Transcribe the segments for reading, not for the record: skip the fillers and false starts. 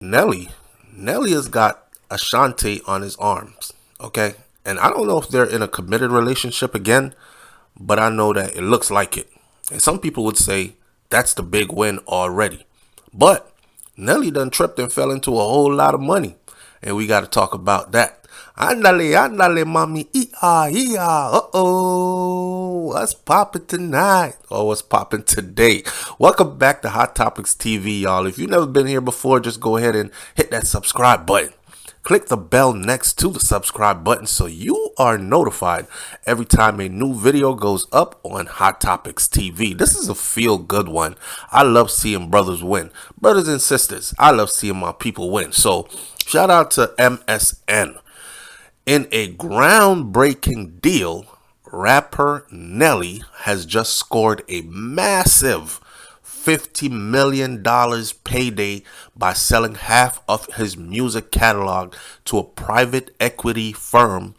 Nelly. Nelly has got Ashanti on his arms, okay? And I don't know if they're in a committed relationship again, but I know that it looks like it. And some people would say that's the big win already. But Nelly done tripped and fell into a whole lot of money. And we got to talk about that. Andale, andale, mommy, ee-ah, ee-ah, uh-oh. What's poppin' tonight? Or what's poppin' today? Welcome back to Hot Topics TV, y'all. If you've never been here before, just go ahead and hit that subscribe button. Click the bell next to the subscribe button so you are notified every time a new video goes up on Hot Topics TV. This is a feel-good one. I love seeing brothers win. Brothers and sisters, I love seeing my people win. So, shout out to MSN. In a groundbreaking deal, rapper Nelly has just scored a massive $50 million payday by selling half of his music catalog to a private equity firm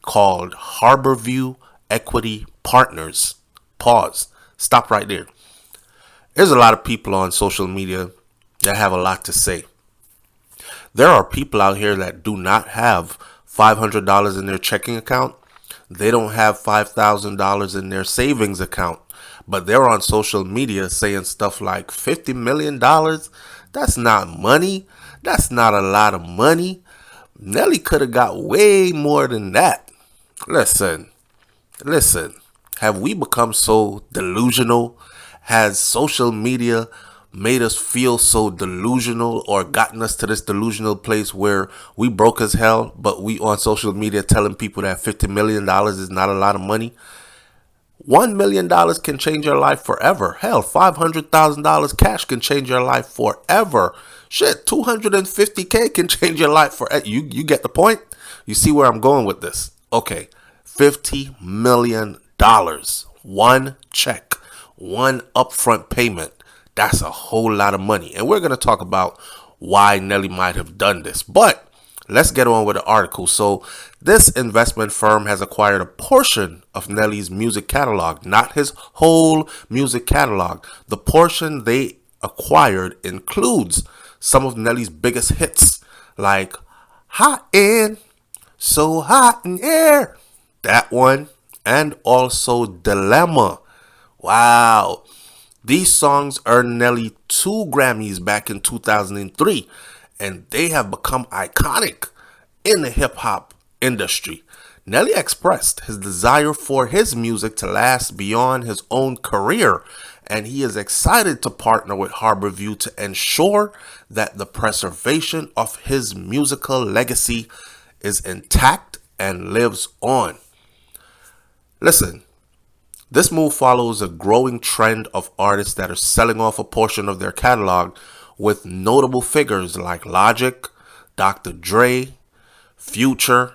called Harborview Equity Partners. Pause. Stop right there. There's a lot of people on social media that have a lot to say. There are people out here that do not have $500 in their checking account. They don't have $5,000 in their savings account. But they're on social media saying stuff like $50 million. That's not money. That's not a lot of money. Nelly could have got way more than that. Listen. Have we become so delusional? Has social media made us feel so delusional or gotten us to this delusional place where we broke as hell, but we on social media telling people that $50 million is not a lot of money? $1 million can change your life forever. Hell, $500,000 cash can change your life forever. Shit, $250K can change your life forever. You get the point? You see where I'm going with this? Okay, $50 million. One check, one upfront payment. That's a whole lot of money. And we're going to talk about why Nelly might have done this. But let's get on with the article. So this investment firm has acquired a portion of Nelly's music catalog, not his whole music catalog. The portion they acquired includes some of Nelly's biggest hits like Hot In, So Hot in Air, that one, and also Dilemma. Wow. These songs earned Nelly 2 Grammys back in 2003, and they have become iconic in the hip-hop industry. Nelly expressed his desire for his music to last beyond his own career, and he is excited to partner with Harborview to ensure that the preservation of his musical legacy is intact and lives on. Listen. This move follows a growing trend of artists that are selling off a portion of their catalog, with notable figures like Logic, Dr. Dre, Future,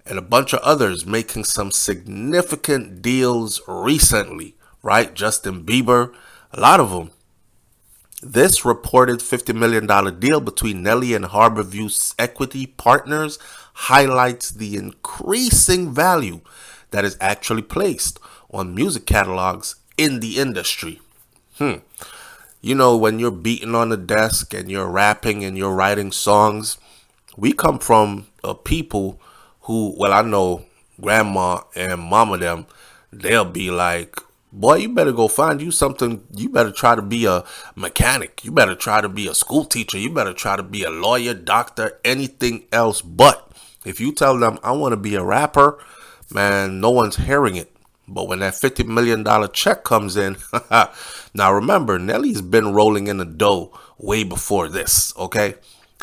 and a bunch of others making some significant deals recently, right? Justin Bieber, a lot of them. This reported $50 million deal between Nelly and Harborview's equity partners highlights the increasing value that is actually placed on music catalogs in the industry. You know, when you're beating on the desk and you're rapping and you're writing songs, we come from a people who, well, I know grandma and mama them, they'll be like, boy, you better go find you something. You better try to be a mechanic. You better try to be a school teacher. You better try to be a lawyer, doctor, anything else. But if you tell them, I want to be a rapper, man, no one's hearing it. But when that $50 million check comes in, now remember, Nelly's been rolling in the dough way before this, okay?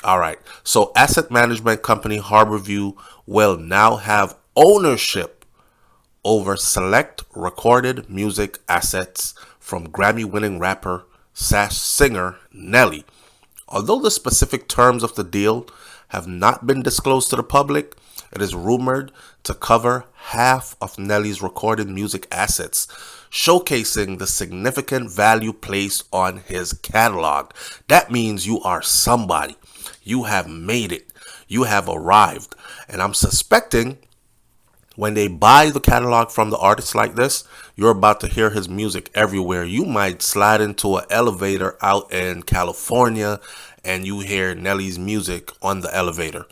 All right, so asset management company Harborview will now have ownership over select recorded music assets from Grammy-winning rapper singer Nelly. Although the specific terms of the deal have not been disclosed to the public, it is rumored to cover half of Nelly's recorded music assets, showcasing the significant value placed on his catalog. That means you are somebody. You have made it. You have arrived. And I'm suspecting when they buy the catalog from the artist like this, you're about to hear his music everywhere. You might slide into an elevator out in California and you hear Nelly's music on the elevator.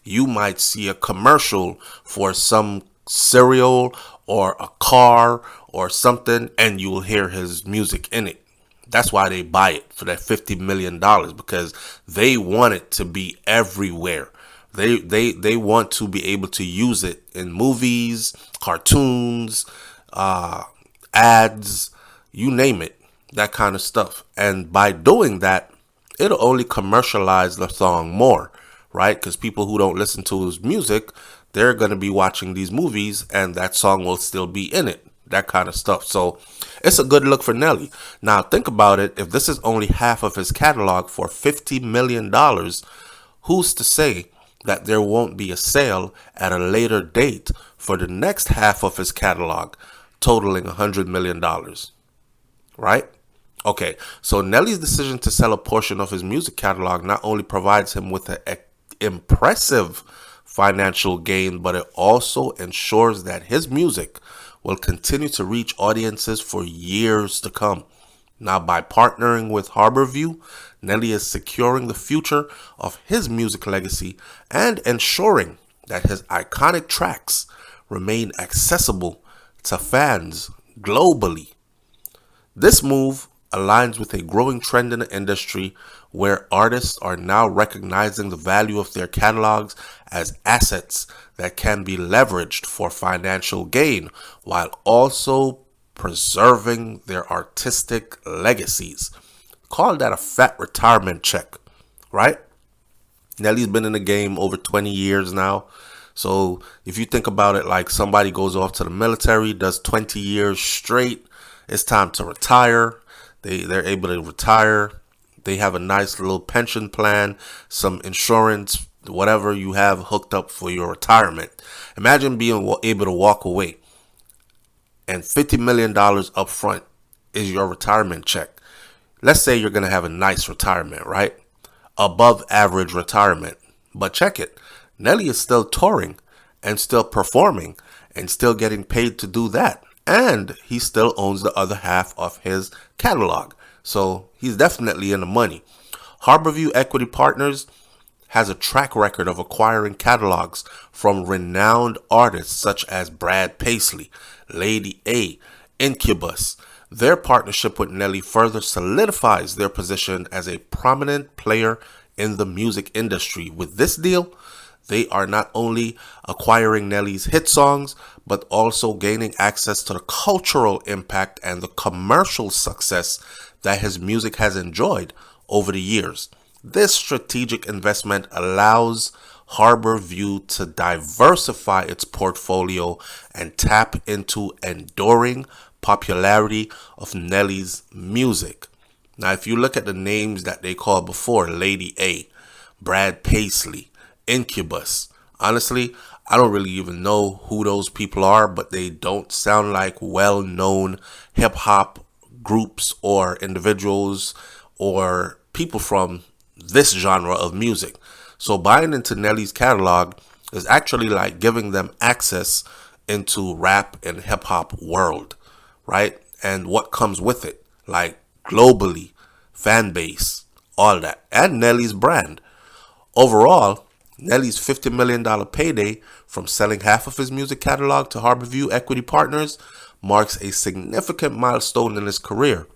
You might see a commercial for some cereal or a car or something, and you'll hear his music in it. That's why they buy it for that $50 million, because they want it to be everywhere. They want to be able to use it in movies, cartoons, ads, you name it, that kind of stuff. And by doing that, it'll only commercialize the song more, right? Because people who don't listen to his music, they're going to be watching these movies and that song will still be in it, that kind of stuff. So it's a good look for Nelly. Now think about it. If this is only half of his catalog for $50 million, who's to say that there won't be a sale at a later date for the next half of his catalog, totaling $100 million, right? Okay, so Nelly's decision to sell a portion of his music catalog not only provides him with an impressive financial gain, but it also ensures that his music will continue to reach audiences for years to come. Now, by partnering with Harborview, Nelly is securing the future of his music legacy and ensuring that his iconic tracks remain accessible to fans globally. This move aligns with a growing trend in the industry where artists are now recognizing the value of their catalogs as assets that can be leveraged for financial gain while also preserving their artistic legacies. Call that a fat retirement check, right? Nelly's been in the game over 20 years now. So if you think about it, like somebody goes off to the military, does 20 years straight, it's time to retire. They're able to retire. They have a nice little pension plan, some insurance, whatever you have hooked up for your retirement. Imagine being able to walk away and $50 million up front is your retirement check. Let's say you're going to have a nice retirement, right? Above average retirement. But check it. Nelly is still touring and still performing and still getting paid to do that. And he still owns the other half of his catalog. So he's definitely in the money. Harborview Equity Partners has a track record of acquiring catalogs from renowned artists such as Brad Paisley, Lady A, Incubus. Their partnership with Nelly further solidifies their position as a prominent player in the music industry. With this deal, they are not only acquiring Nelly's hit songs, but also gaining access to the cultural impact and the commercial success that his music has enjoyed over the years. This strategic investment allows Harborview to diversify its portfolio and tap into enduring popularity of Nelly's music. Now, if you look at the names that they called before, Lady A, Brad Paisley, Incubus, honestly, I don't really even know who those people are, but they don't sound like well-known hip-hop groups or individuals or people from this genre of music. So buying into Nelly's catalog is actually like giving them access into rap and hip-hop world, right? And what comes with it, like globally, fan base, all that, and Nelly's brand. Overall, Nelly's $50 million payday from selling half of his music catalog to Harborview Equity Partners marks a significant milestone in his career.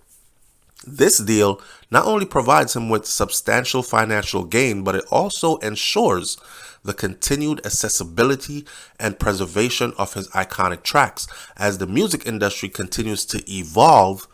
This deal not only provides him with substantial financial gain, but it also ensures the continued accessibility and preservation of his iconic tracks. As the music industry continues to evolve,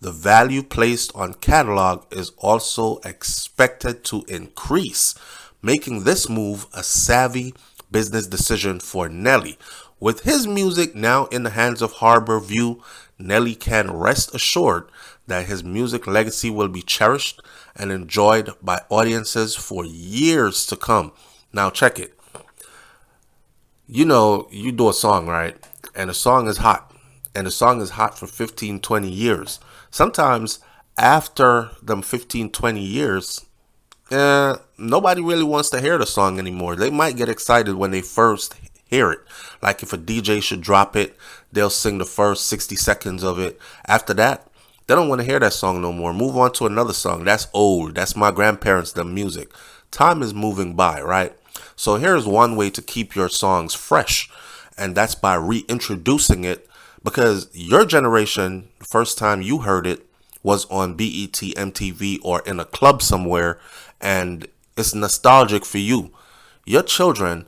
the value placed on catalog is also expected to increase, making this move a savvy business decision for Nelly. With his music now in the hands of Harborview, Nelly can rest assured that his music legacy will be cherished and enjoyed by audiences for years to come. Now check it. You know, you do a song, right? And the song is hot. And the song is hot for 15, 20 years. Sometimes after them 15, 20 years, nobody really wants to hear the song anymore. They might get excited when they first hear it. Like if a DJ should drop it, they'll sing the first 60 seconds of it. After that, They don't want to hear that song no more. Move on to another song. That's old. That's my grandparents' the music. Time is moving by, right? So here's one way to keep your songs fresh, and that's by reintroducing it, because your generation, the first time you heard it was on BET, MTV, or in a club somewhere, and it's nostalgic for you. Your children,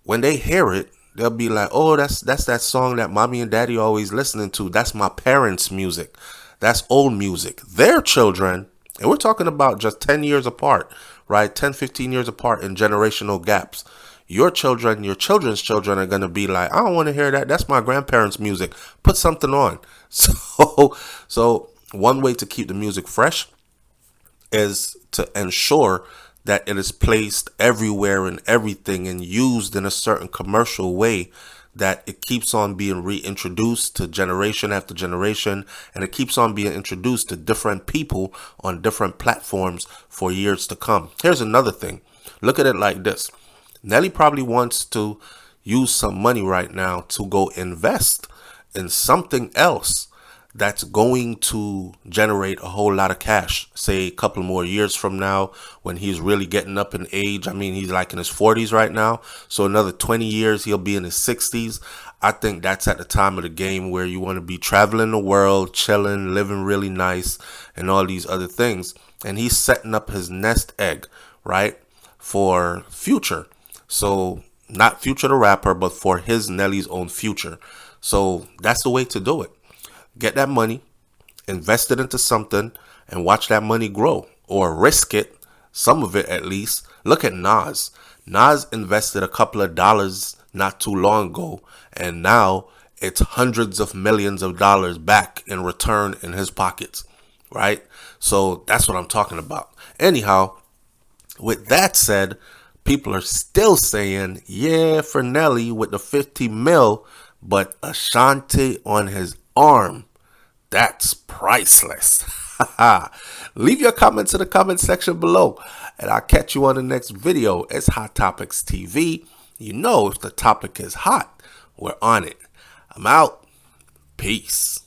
when they hear it, they'll be like, "Oh, that's that song that mommy and daddy always listening to. That's my parents' music. That's old music." Their children, and we're talking about just 10 years apart, right? 10, 15 years apart in generational gaps. Your children, your children's children are going to be like, "I don't want to hear that. That's my grandparents' music. Put something on." So one way to keep the music fresh is to ensure that it is placed everywhere and everything and used in a certain commercial way, that it keeps on being reintroduced to generation after generation, and it keeps on being introduced to different people on different platforms for years to come. Here's another thing. Look at it like this. Nelly probably wants to use some money right now to go invest in something else that's going to generate a whole lot of cash, say a couple more years from now, when he's really getting up in age. I mean, he's like in his 40s right now. So another 20 years, he'll be in his 60s. I think that's at the time of the game where you want to be traveling the world, chilling, living really nice, and all these other things. And he's setting up his nest egg, right, for Future. So not Future the rapper, but for his Nelly's own future. So that's the way to do it. Get that money, invest it into something, and watch that money grow, or risk it, some of it at least. Look at Nas. Nas invested a couple of dollars not too long ago, and now it's hundreds of millions of dollars back in return in his pockets, right? So that's what I'm talking about. Anyhow, with that said, people are still saying, yeah, for Nelly with the 50 mil, but Ashanti on his arm, that's priceless. Leave your comments in the comment section below, and I'll catch you on the next video. It's Hot Topics TV. You know, if the topic is hot, we're on it. I'm out. Peace.